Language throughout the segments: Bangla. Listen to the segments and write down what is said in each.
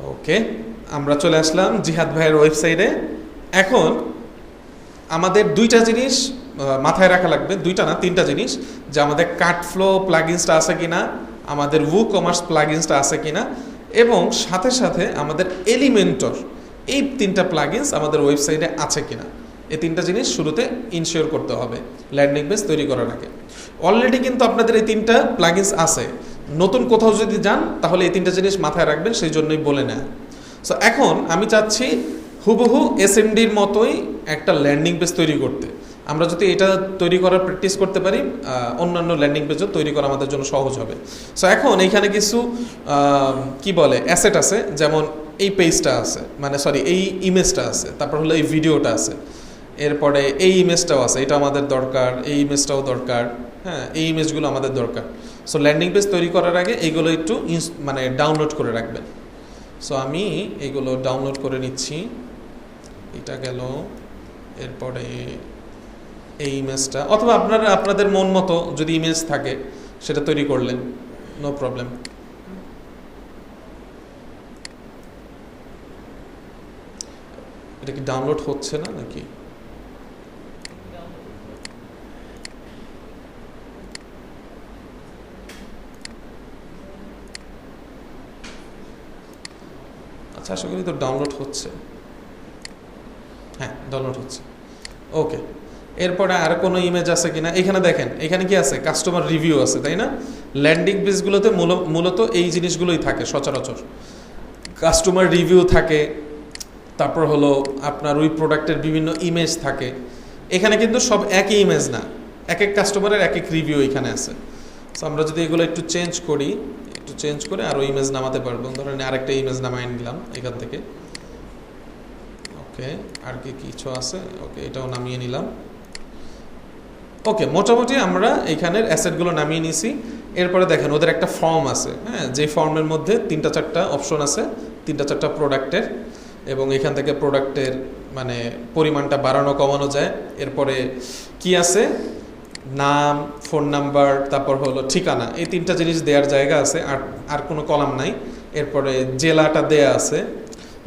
ওকে, আমরা চলে আসলাম জিহাদ ভাইয়ের ওয়েবসাইটে। এখন আমাদের দুইটা জিনিস মাথায় রাখা লাগবে, দুইটা না তিনটা জিনিস, যে আমাদের কার্টফ্লো প্লাগইনসটা আছে কিনা, আমাদের WooCommerce প্লাগইনসটা আছে কিনা, এবং সাথে সাথে আমাদের এলিমেন্টর, এই তিনটা প্লাগইনস আমাদের ওয়েবসাইটে আছে কিনা। এই তিনটা জিনিস শুরুতে ইনশিওর করতে হবে ল্যান্ডিং পেজ তৈরি করার আগে। অলরেডি কিন্তু আপনাদের এই তিনটা প্লাগইনস আছে, নতুন কোথাও যদি যান তাহলে এই তিনটা জিনিস মাথায় রাখবেন, সেই জন্যই বলে নেয়। সো এখন আমি চাচ্ছি হুবহু এসএমডির মতোই একটা ল্যান্ডিং পেজ তৈরি করতে। আমরা যদি এটা তৈরি করার প্র্যাকটিস করতে পারি, অন্যান্য ল্যান্ডিং পেজও তৈরি করা আমাদের জন্য সহজ হবে। সো এখন এইখানে কিছু কি বলে অ্যাসেট আছে, যেমন এই পেজটা আছে, মানে সরি এই ইমেজটা আছে, তারপর হলো এই ভিডিওটা আছে, এরপরে এই ইমেজটাও আছে, এটা আমাদের দরকার, এই ইমেজটাও দরকার, হ্যাঁ এই ইমেজগুলো আমাদের দরকার। সো ল্যান্ডিং পেজ তৈরি করার আগে এইগুলো একটু মানে ডাউনলোড করে রাখবেন। সো আমি এইগুলো ডাউনলোড করে নিচ্ছি, এটা গেল, এরপরে এই ইমেজটা, অথবা আপনাদের মন মতো যদি ইমেজ থাকে সেটা তৈরি করলেন, নো প্রবলেম। এটা কি ডাউনলোড হচ্ছে না নাকি? আচ্ছা, আশা করি তো ডাউনলোড হচ্ছে। হ্যাঁ, ডাউনলোড হচ্ছে। ওকে, এরপরে আর কোনো ইমেজ আছে কিনা, এখানে দেখেন, এখানে কি আছে, কাস্টমার রিভিউ আছে, তাই না? ল্যান্ডিং পেজগুলোতে মূলত এই জিনিসগুলোই থাকে সচরাচর, কাস্টমার রিভিউ থাকে, তারপর হলো আপনার ওই প্রোডাক্টের বিভিন্ন ইমেজ থাকে। এখানে কিন্তু সব একই ইমেজ না, এক এক কাস্টমারের এক এক রিভিউ এখানে আছে। সো আমরা যদি এগুলো একটু চেঞ্জ করি, একটু চেঞ্জ করে আরও ইমেজ নামাতে পারবো, ধরেন আরেকটা ইমেজ নামাই নিলাম এখান থেকে। ওকে, আর কি কিছু আছে? ওকে, এটাও নামিয়ে নিলাম। ওকে, মোটামুটি আমরা এইখানের অ্যাসেটগুলো নামিয়ে নিছি। এরপরে দেখেন ওদের একটা ফর্ম আছে, হ্যাঁ, যে ফর্মের মধ্যে 3-4টা অপশন আছে, 3-4টা প্রোডাক্টের, এবং এখান থেকে প্রোডাক্টের মানে পরিমাণটা বাড়ানো কমানো যায়। এরপরে কি আছে, নাম, ফোন নাম্বার, তারপর হলো ঠিকানা, এই 3টা জিনিস দেওয়ার জায়গা আছে, আর কোনো কলাম নাই। এরপরে জেলাটা দেয়া আছে,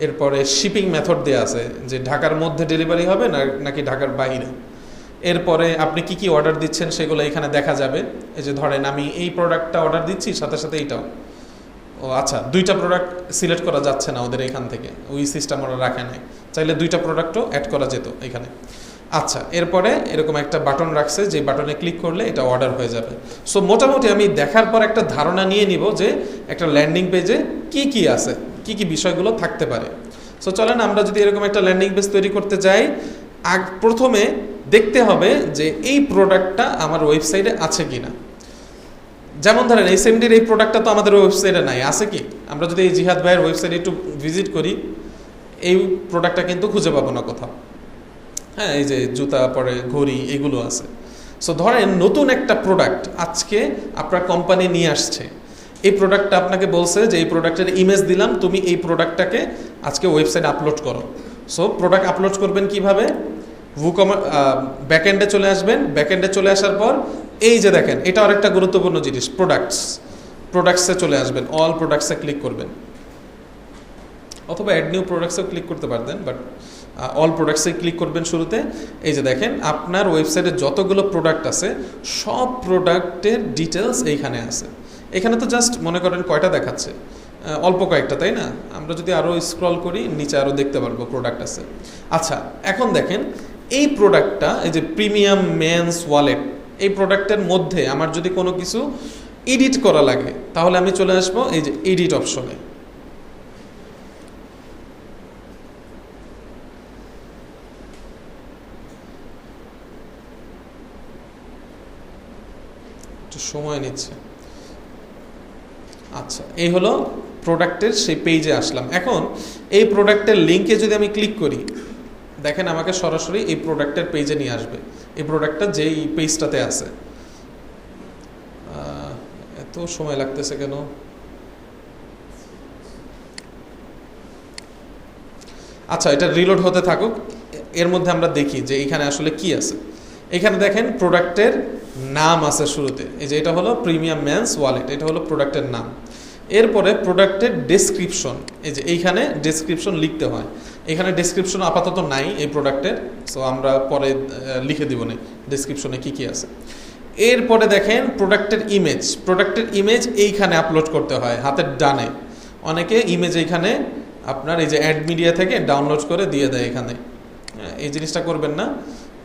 এরপরে শিপিং মেথড দেয়া আছে, যে ঢাকার মধ্যে ডেলিভারি হবে নাকি ঢাকার বাইরে। এরপরে আপনি কি কি অর্ডার দিচ্ছেন সেগুলো এখানে দেখা যাবে। এই যে ধরেন আমি এই প্রোডাক্টটা অর্ডার দিচ্ছি, সাথে সাথে এইটাও। ও আচ্ছা, 2টা প্রোডাক্ট সিলেক্ট করা যাচ্ছে না ওদের এখান থেকে, ওই সিস্টেম ওরা রাখে নাই, চাইলে 2টা প্রোডাক্টও অ্যাড করা যেত এখানে। আচ্ছা, এরপরে এরকম একটা বাটন রাখছে, যে বাটনে ক্লিক করলে এটা অর্ডার হয়ে যাবে। সো মোটামুটি আমি দেখার পর একটা ধারণা নিয়ে নিব যে একটা ল্যান্ডিং পেজে কি কি আছে, কি কি বিষয়গুলো থাকতে পারে। সো চলেন আমরা যদি এরকম একটা ল্যান্ডিং পেজ তৈরি করতে যাই, প্রথমে দেখতে হবে যে এই প্রোডাক্টটা আমার ওয়েবসাইটে আছে কিনা। যেমন ধরেন এসএমডির এই প্রোডাক্টটা তো আমাদের ওয়েবসাইটে নাই, আছে কি? আমরা যদি এই জিহাদ ভাইয়ের ওয়েবসাইটে একটু ভিজিট করি, এই প্রোডাক্টটা কিন্তু খুঁজে পাবো না কোথাও। হ্যাঁ, এই যে জুতা, পরে ঘড়ি, এগুলো আছে। সো ধরেন নতুন একটা প্রোডাক্ট আজকে আপনার কোম্পানি নিয়ে আসছে, এই প্রোডাক্টটা আপনাকে বলছে যে এই প্রোডাক্টের ইমেজ দিলাম, তুমি এই প্রোডাক্টটাকে আজকে ওয়েবসাইটে আপলোড করো। সো প্রোডাক্ট আপলোড করবেন কিভাবে? WooCommerce ব্যাকএন্ডে চলে আসবেন। ব্যাকএন্ডে চলে আসার পর এই যে দেখেন, এটা আরেকটা গুরুত্বপূর্ণ জিনিস, প্রোডাক্টসে চলে আসবেন, অল প্রোডাক্টসে ক্লিক করবেন, অথবা অ্যাড নিউ প্রোডাক্টসেও ক্লিক করতে পারতেন, বাট অল প্রোডাক্টসে ক্লিক করবেন শুরুতে। এই যে দেখেন আপনার ওয়েবসাইটে যতগুলো প্রোডাক্ট আছে সব প্রোডাক্টের ডিটেলস এইখানে আছে। এখানে তো জাস্ট মনে করেন কয়টা দেখাচ্ছে, অল্প কয়েকটা, তাই না? আমরা যদি আরও স্ক্রল করি নিচে আরও দেখতে পারবো প্রোডাক্ট আছে। আচ্ছা, এখন দেখেন এই প্রোডাক্টটা, এই যে প্রিমিয়াম মেন্স ওয়ালেট, এই প্রোডাক্টের মধ্যে আমার যদি কোনো কিছু এডিট করা লাগে তাহলে আমি চলে আসবো এই যে এডিট অপশনে। একটু সময় নিচ্ছে। আচ্ছা, এই হলো প্রোডাক্টের সেই পেজে আসলাম। এখন এই প্রোডাক্টের লিঙ্কে যদি আমি ক্লিক করি, দেখেন আমাকে সরাসরি এই প্রোডাক্টের পেজে নিয়ে আসবে, এই প্রোডাক্টটা যেই পেজটাতে আছে। এত সময় লাগতেছে কেন? আচ্ছা, এটা রিলোড হতে থাকুক, এর মধ্যে আমরা দেখি যে এখানে আসলে কি আছে। এখানে দেখেন প্রোডাক্টের নাম আছে শুরুতে, এই যে এটা হলো প্রিমিয়াম মেন্স ওয়ালেট, এটা হলো প্রোডাক্টের নাম। এরপরে প্রোডাক্টের ডেসক্রিপশন, এই যে এইখানে ডেসক্রিপশন লিখতে হয়। এখানে ডেসক্রিপশন আপাতত নাই এই প্রোডাক্টের, সো আমরা পরে লিখে দিব না ডেসক্রিপশনে কী কী আছে। এরপরে দেখেন প্রোডাক্টের ইমেজ এইখানে আপলোড করতে হয় হাতের ডানে। অনেকে ইমেজ এইখানে আপনার এই যে অ্যাড মিডিয়া থেকে ডাউনলোড করে দিয়ে দেয় এখানে, এই জিনিসটা করবেন না।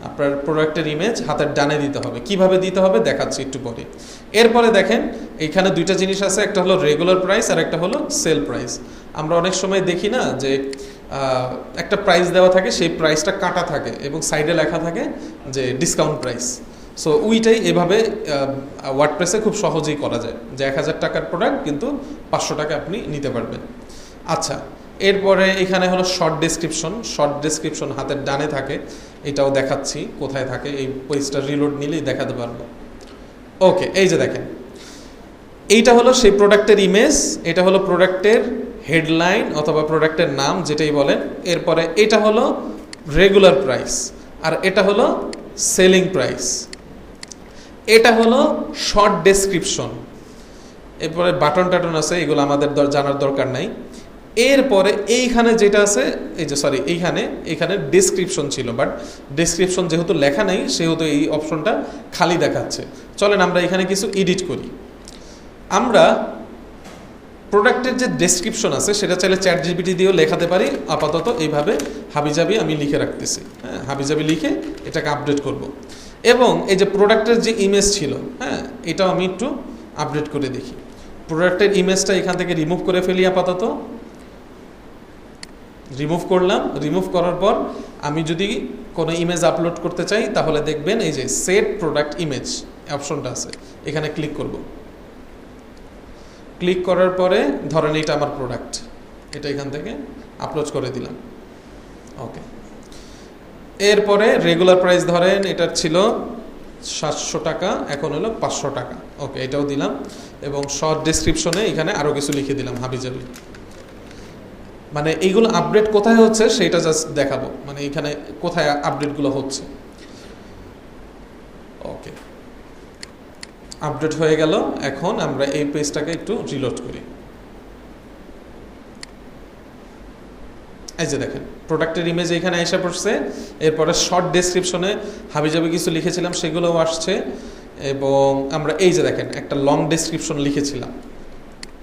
আপনার প্রোডাক্টের ইমেজ হাতের ডানে দিতে হবে। কিভাবে দিতে হবে দেখাচ্ছি একটু পরে। এরপরে দেখেন এইখানে দুইটা জিনিস আছে, একটা হলো রেগুলার প্রাইস আর একটা হলো সেল প্রাইস। আমরা অনেক সময় দেখি না যে একটা প্রাইস দেওয়া থাকে, সেই প্রাইসটা কাটা থাকে এবং সাইডে লেখা থাকে যে ডিসকাউন্ট প্রাইস। সো ওইটাই এভাবে ওয়ার্ডপ্রেসে খুব সহজেই করা যায় যে 1000 টাকার প্রোডাক্ট কিন্তু 500 টাকা আপনি নিতে পারবেন। আচ্ছা, এরপরে এখানে হলো শর্ট ডেসক্রিপশন হাতের ডানে থাকে, এটাও দেখাচ্ছি কোথায় থাকে। এই পেজটা রিলোড নিলেই দেখাতে পারবো। ওকে, এই যে দেখেন এইটা হলো সেই প্রোডাক্টের ইমেজ, এটা হলো প্রোডাক্টের হেডলাইন অথবা প্রোডাক্টের নাম যেটাই বলেন। এরপরে এটা হলো রেগুলার প্রাইস আর এটা হলো সেলিং প্রাইস। এটা হলো শর্ট ডেসক্রিপশন। এরপরে বাটন টাটন আছে, এগুলো আমাদের জানার দরকার নাই। এরপরে এইখানে যেটা আছে, এই যে সরি এইখানে ডেসক্রিপশন ছিল, বাট ডেসক্রিপশন যেহেতু লেখা নেই সেহেতু এই অপশনটা খালি দেখাচ্ছে। চলেন আমরা এখানে কিছু এডিট করি। আমরা প্রোডাক্টের যে ডেসক্রিপশন আছে সেটা চাইলে ChatGPT দিয়েও লেখাতে পারি। আপাতত এইভাবে হাবিজাবি আমি লিখে রাখতেছি। হ্যাঁ, হাবিজাবি লিখে এটাকে আপডেট করব। এবং এই যে প্রোডাক্টের যে ইমেজ ছিল, হ্যাঁ, এটাও আমি একটু আপডেট করে দেখি। প্রোডাক্টের ইমেজটা এখান থেকে রিমুভ করে ফেলি। আপাতত রিমুভ করলাম। রিমুভ করার পর আমি যদি কোনো ইমেজ আপলোড করতে চাই তাহলে দেখবেন এই যে সেট প্রোডাক্ট ইমেজ অপশনটা আছে, এখানে ক্লিক করব। ক্লিক করার পরে ধরেন এটা আমার প্রোডাক্ট, এটা এখান থেকে আপলোড করে দিলাম। ওকে, এরপরে রেগুলার প্রাইস ধরেন এটার ছিল 700 টাকা, এখন হলো 500 টাকা। ওকে, এটাও দিলাম এবং শর্ট ডেসক্রিপশনে এখানে আরও কিছু লিখে দিলাম হাবিজাবি। মানে এইগুলো আপডেট কোথায় হচ্ছে সেটা জাস্ট দেখাবো, মানে এখানে কোথায় আপডেটগুলো হচ্ছে। ওকে, আপডেট হয়ে গেল। এখন আমরা এই পেজটাকে একটু রিলোড করি। এই যে দেখেন প্রোডাক্টের ইমেজ এখানে এসে পড়ছে। এরপরে শর্ট ডেসক্রিপশনে হাবিজাবি কিছু লিখেছিলাম সেগুলোও আসছে। এবং আমরা এই যে দেখেন একটা লং ডেসক্রিপশন লিখেছিলাম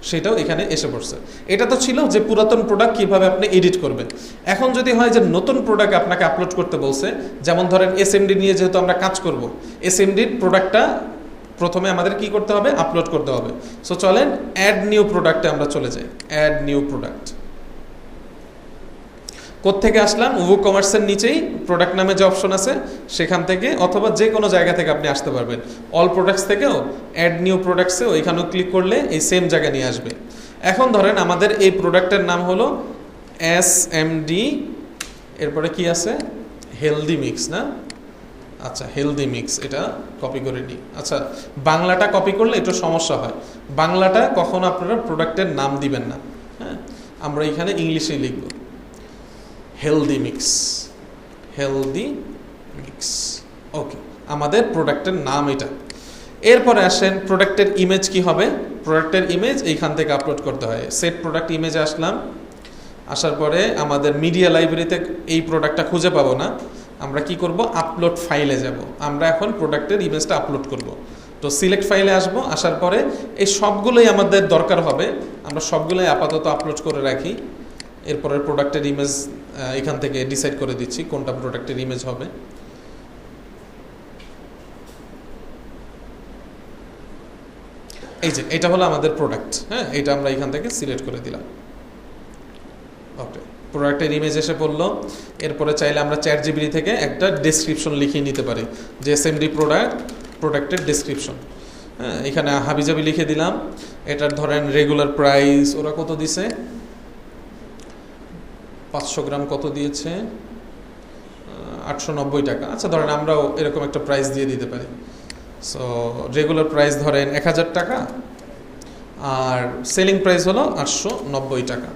সেটাও এখানে এসে পড়ছে। এটা তো ছিল যে পুরাতন প্রোডাক্ট কিভাবে আপনি এডিট করবেন। এখন যদি হয় যে নতুন প্রোডাক্ট আপনাকে আপলোড করতে বলছে, যেমন ধরেন এসএমডি নিয়ে যেহেতু আমরা কাজ করব, এসএমডির প্রোডাক্টটা প্রথমে আমাদের কি করতে হবে, আপলোড করতে হবে। সো চলেন অ্যাড নিউ প্রোডাক্টে আমরা চলে যাই। অ্যাড নিউ প্রোডাক্ট কোত্থেকে আসলাম, WooCommerce-এর নিচেই প্রোডাক্ট নামে যে অপশন আছে সেখান থেকে, অথবা যে কোনো জায়গা থেকে আপনি আসতে পারবেন। অল প্রোডাক্টস থেকেও অ্যাড নিউ প্রোডাক্টসেও এখানেও ক্লিক করলে এই সেম জায়গায় নিয়ে আসবে। এখন ধরেন আমাদের এই প্রোডাক্টের নাম হলো SMD, এরপরে কি আছে, হেলদি মিক্স না? আচ্ছা, হেলদি মিক্স, এটা কপি করে নিই। আচ্ছা, বাংলাটা কপি করলে একটু সমস্যা হয়। বাংলাটা কখনো আপনারা প্রোডাক্টের নাম দিবেন না। হ্যাঁ, আমরা এখানে ইংলিশেই লিখব হেলদি মিক্স। ওকে, আমাদের প্রোডাক্টের নাম এটা। এরপরে আসেন প্রোডাক্টের ইমেজ কি হবে। প্রোডাক্টের ইমেজ এইখান থেকে আপলোড করতে হয়। সেট প্রোডাক্ট ইমেজে আসলাম। আসার পরে আমাদের মিডিয়া লাইব্রেরিতে এই প্রোডাক্টটা খুঁজে পাবো না। আমরা কি করব, আপলোড ফাইলে যাব। আমরা এখন প্রোডাক্টের ইমেজটা আপলোড করব। তো সিলেক্ট ফাইলে আসবো। আসার পরে এই সবগুলোই আমাদের দরকার হবে, আমরা সবগুলোই আপাতত আপলোড করে রাখি। এরপরে প্রোডাক্টের ইমেজ এখান থেকে ডিসাইড করে দিচ্ছি কোনটা প্রোডাক্টের ইমেজ হবে। এই যে এটা হলো আমাদের প্রোডাক্ট। হ্যাঁ, এটা আমরা এখান থেকে সিলেক্ট করে দিলাম। ওকে, প্রোডাক্টের ইমেজ এসে পড়লো। এরপরে চাইলে আমরা ChatGPT থেকে একটা ডেসক্রিপশন লিখিয়ে নিতে পারি যে SMD প্রোডাক্টের ডেসক্রিপশন। হ্যাঁ, এখানে হাবিজাবি লিখে দিলাম। এটার ধরেন রেগুলার প্রাইস ওরা কত দিছে, 500 গ্রাম কত দিয়েছে, 890 টাকা। আচ্ছা, ধরেন আমরাও এরকম একটা প্রাইস দিয়ে দিতে পারি। সো রেগুলার প্রাইস ধরেন 1000 টাকা আর সেলিং প্রাইস হলো 890 টাকা।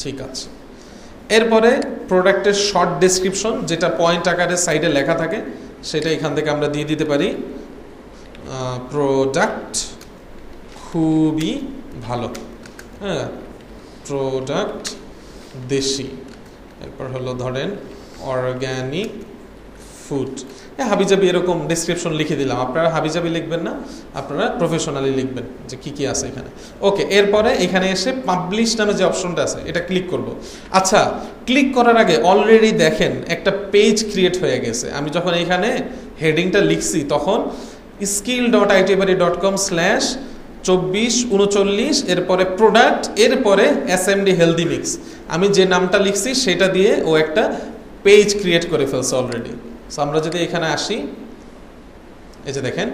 ঠিক আছে, এরপরে প্রোডাক্টের শর্ট ডেসক্রিপশন যেটা পয়েন্ট আকারে সাইডে লেখা থাকে সেটা এখান থেকে আমরা দিয়ে দিতে পারি। প্রোডাক্ট খুবই ভালো, হ্যাঁ, প্রোডাক্ট দেশি, এরপর হলো ধরেন অর্গ্যানিক ফুড, হাবিজাবি এরকম ডেসক্রিপশন লিখে দিলাম। আপনারা হাবিজাবি লিখবেন না, আপনারা প্রফেশনালি লিখবেন যে কি কি আছে এখানে। ওকে, এরপরে এখানে এসে পাবলিশ নামে যে অপশনটা আছে এটা ক্লিক করব। আচ্ছা, ক্লিক করার আগে অলরেডি দেখেন একটা পেজ ক্রিয়েট হয়ে গেছে। আমি যখন এখানে হেডিংটা লিখছি তখন skill.itbuddy.com/2439, এরপরে প্রোডাক্ট, এরপরে SMD হেলদি মিক্স, আমি যে নামটা লিখছি সেটা দিয়ে ও একটা পেজ ক্রিয়েট করে ফেলছে অলরেডি। সো আমরা যদি এখানে আসি, এই যে দেখেন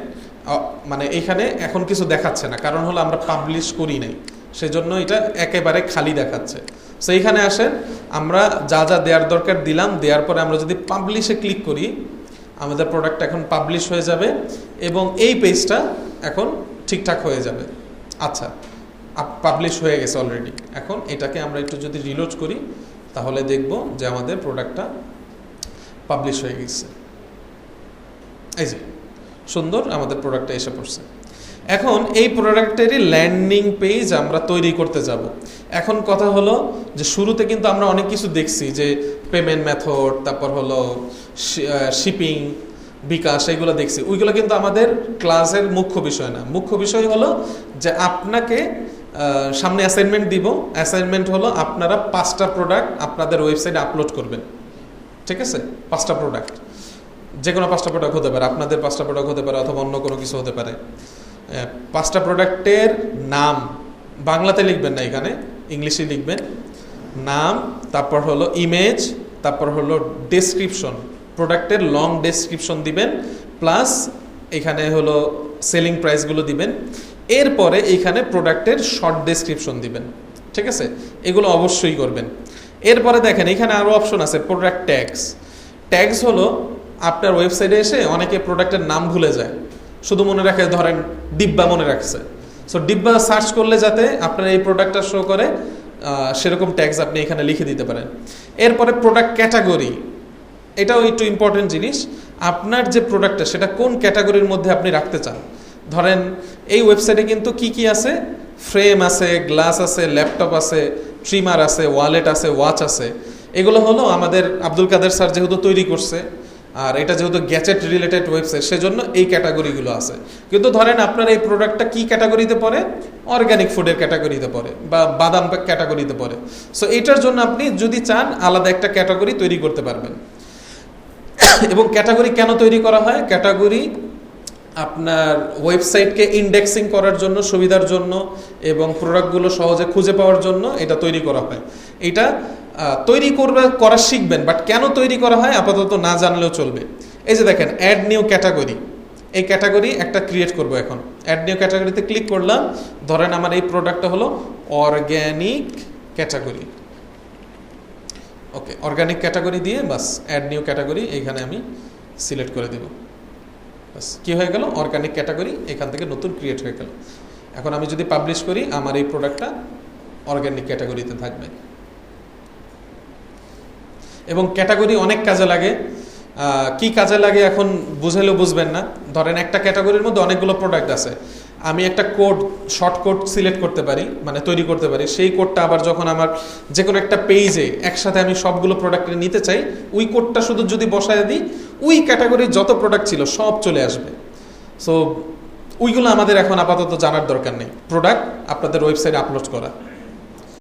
মানে এখানে এখন কিছু দেখাচ্ছে না, কারণ হলো আমরা পাবলিশ করি নাই, সেজন্য এটা একেবারে খালি দেখাচ্ছে। সো এইখানে আসেন, আমরা যা যা দেওয়ার দরকার দিলাম, দেওয়ার পরে আমরা যদি পাবলিশে ক্লিক করি আমাদের প্রোডাক্ট এখন পাবলিশ হয়ে যাবে এবং এই পেজটা এখন ঠিকঠাক হয়ে যাবে। আচ্ছা, পাবলিশ হয়ে গেছে অলরেডি। এখন এটাকে আমরা একটু যদি রিলোড করি তাহলে দেখব যে আমাদের প্রোডাক্টটা পাবলিশ হয়ে গেছে। এই যে সুন্দর আমাদের প্রোডাক্টটা এসে পড়ছে। এখন এই প্রোডাক্টেরই ল্যান্ডিং পেজ আমরা তৈরি করতে যাব। এখন কথা হলো যে শুরুতে কিন্তু আমরা অনেক কিছু দেখছি, যে পেমেন্ট মেথড, তারপর হলো শিপিং, বিকাশ, এইগুলো দেখছি। ওইগুলো কিন্তু আমাদের ক্লাসের মুখ্য বিষয় না। মুখ্য বিষয় হলো যে আপনাকে সামনে অ্যাসাইনমেন্ট দিব। অ্যাসাইনমেন্ট হলো আপনারা 5টা প্রোডাক্ট আপনাদের ওয়েবসাইটে আপলোড করবেন। ঠিক আছে, 5টা প্রোডাক্ট, যে কোনো 5টা প্রোডাক্ট হতে পারে, আপনাদের 5টা প্রোডাক্ট হতে পারে অথবা অন্য কোনো কিছু হতে পারে। 5টা প্রোডাক্টের নাম বাংলাতে লিখবেন না, এখানে ইংলিশে লিখবেন। নাম, তারপর হলো ইমেজ, তারপর হলো ডেসক্রিপশন, প্রোডাক্টের লং ডেসক্রিপশন দিবেন, প্লাস এখানে হলো সেলিং প্রাইসগুলো দিবেন। এরপরে এইখানে প্রোডাক্টের শর্ট ডেসক্রিপশন দিবেন। ঠিক আছে, এগুলো অবশ্যই করবেন। এরপরে দেখেন এখানে আরও অপশন আছে, প্রোডাক্ট ট্যাগস। ট্যাগস হলো আপনার ওয়েবসাইটে এসে অনেকে প্রোডাক্টের নাম ভুলে যায়, শুধু মনে রাখে, ধরেন ডিব্বা মনে রাখছে। সো ডিব্বা সার্চ করলে যাতে আপনার এই প্রোডাক্টটা শো করে সেরকম ট্যাগস আপনি এখানে লিখে দিতে পারেন। এরপরে প্রোডাক্ট ক্যাটাগরি, এটাও একটু ইম্পর্টেন্ট জিনিস। আপনার যে প্রোডাক্টটা সেটা কোন ক্যাটাগরির মধ্যে আপনি রাখতে চান। ধরেন এই ওয়েবসাইটে কিন্তু কি কি আছে, ফ্রেম আছে, গ্লাস আছে, ল্যাপটপ আছে, ট্রিমার আছে, ওয়ালেট আছে, ওয়াচ আছে। এগুলো হলো আমাদের আব্দুল কাদের স্যার যেহেতু তৈরি করছে, আর এটা যেহেতু গ্যাজেট রিলেটেড ওয়েবসাইট, সেজন্য এই ক্যাটাগরিগুলো আছে। কিন্তু ধরেন আপনার এই প্রোডাক্টটা কি ক্যাটাগরিতে পড়ে, অর্গানিক ফুডের ক্যাটাগরিতে পড়ে বা বাদাম ক্যাটাগরিতে পড়ে। সো এটার জন্য আপনি যদি চান আলাদা একটা ক্যাটাগরি তৈরি করতে পারবেন। এবং ক্যাটাগরি কেন তৈরি করা হয়, ক্যাটাগরি আপনার ওয়েবসাইটকে ইন্ডেক্সিং করার জন্য, সুবিধার জন্য এবং প্রোডাক্টগুলো সহজে খুঁজে পাওয়ার জন্য এটা তৈরি করা হয়। এটা তৈরি করা শিখবেন, বাট কেন তৈরি করা হয় আপাতত না জানলেও চলবে। এই যে দেখেন অ্যাড নিউ ক্যাটাগরি, এই ক্যাটাগরি একটা ক্রিয়েট করব। এখন অ্যাড নিউ ক্যাটাগরিতে ক্লিক করলাম। ধরেন আমার এই প্রোডাক্টটা হলো অর্গ্যানিক ক্যাটাগরি। ওকে, অর্গানিক ক্যাটাগরি দিয়ে বাস অ্যাড নিউ ক্যাটাগরি এইখানে আমি সিলেক্ট করে দেব। বাস কী হয়ে গেল, অর্গানিক ক্যাটাগরি এখান থেকে নতুন ক্রিয়েট হয়ে গেল। এখন আমি যদি পাবলিশ করি আমার এই প্রোডাক্টটা অর্গানিক ক্যাটাগরিতে থাকবে। এবং ক্যাটাগরি অনেক কাজে লাগে। কি কাজে লাগে এখন বুঝালেও বুঝবেন না। ধরেন একটা ক্যাটাগরির মধ্যে অনেকগুলো প্রোডাক্ট আছে, আমি একটা কোড, শর্ট কোড সিলেক্ট করতে পারি, মানে তৈরি করতে পারি। সেই কোডটা আবার যখন আমার যে কোনো একটা পেজে একসাথে আমি সবগুলো প্রোডাক্ট নিতে চাই, ওই কোডটা শুধু যদি বসায় দিই, ওই ক্যাটাগরির যত প্রোডাক্ট ছিল সব চলে আসবে। সো ওইগুলো আমাদের এখন আপাতত জানার দরকার নেই। প্রোডাক্ট আপনাদের ওয়েবসাইটে আপলোড করা।